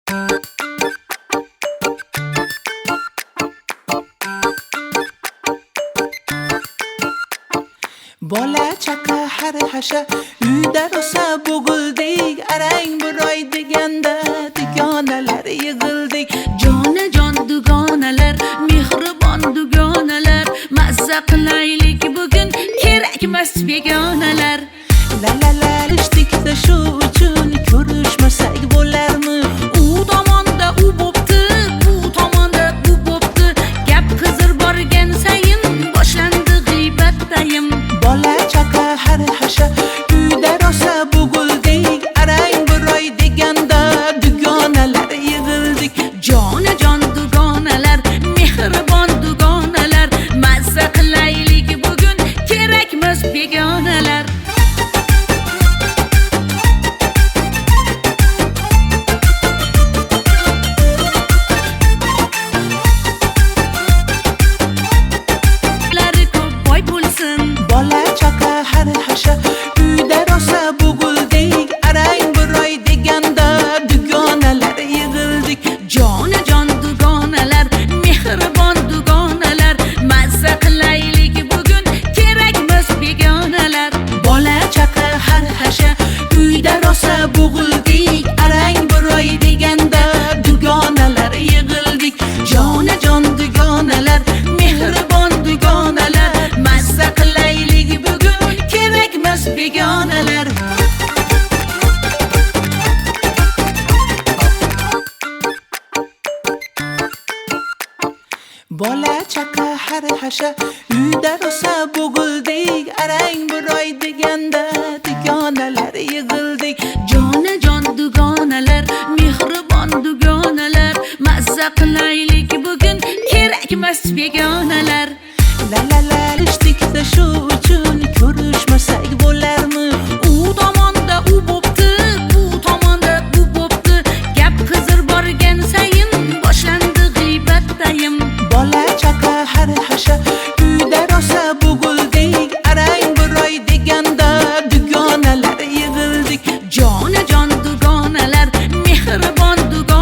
Bola chaqa har hasha uyda rosa bo'g'ildik, arang buroy deganda dugonalar yig'ildik. Jonajon dugonalar, mehribon dugonalar, mazza qilaylik bugun, kerakmas begonalar. La la la ishtikda shu uchun ko'rishmasak bo'larmi? U tomonda u bo'pti, bu tomonda bu bo'pti, gap qizir borgan sayin boshlandi g'iybat tayim. Bola chaqa har hasha uyda rosa bo'g'ildik, arang buroy deganda dugonalar yig'ildik. Jonajon dugonalar, mehribon dugonalar, mazza qilaylik bugun, kerakmas begonalar. Bola chaqa har hasha uyda rosa bo'g'ildik, arang buroy deganda dugonalar yig'ildik. Jonajon dugonalar, mehribon dugonalar, mazza qilaylik bugun, kerakmas begonalar. Bola chaqa har hasha uyda rosa bo'g'ildik, arang buroy deganda dugonalar yig'ildik. Jonajon dugonalar, mehribon dugonalar, mazza qilaylik bugun, kerakmas begonalar. Bola chaqa har hasha uyda rosa bo'g'ildik, arang buroy deganda dugonalar yig'ildik. Jonajon dugonalar, mehribon dugonalar, mazza qilaylik bugun, kerakmas begonalar. La la la ishtikda shu uchun ko'rishmasak bo'larmi? U tomonda u bo'pti, bu tomonda bu bo'pti, gap qizir borgan sayin boshlandi g'iybat tayim. Bola chaqa har hasha uyda rosa bo'g'ildik, arang buroy deganda dugonalar yig'ildik. Jonajon dugonalar, mehribon dugonalar,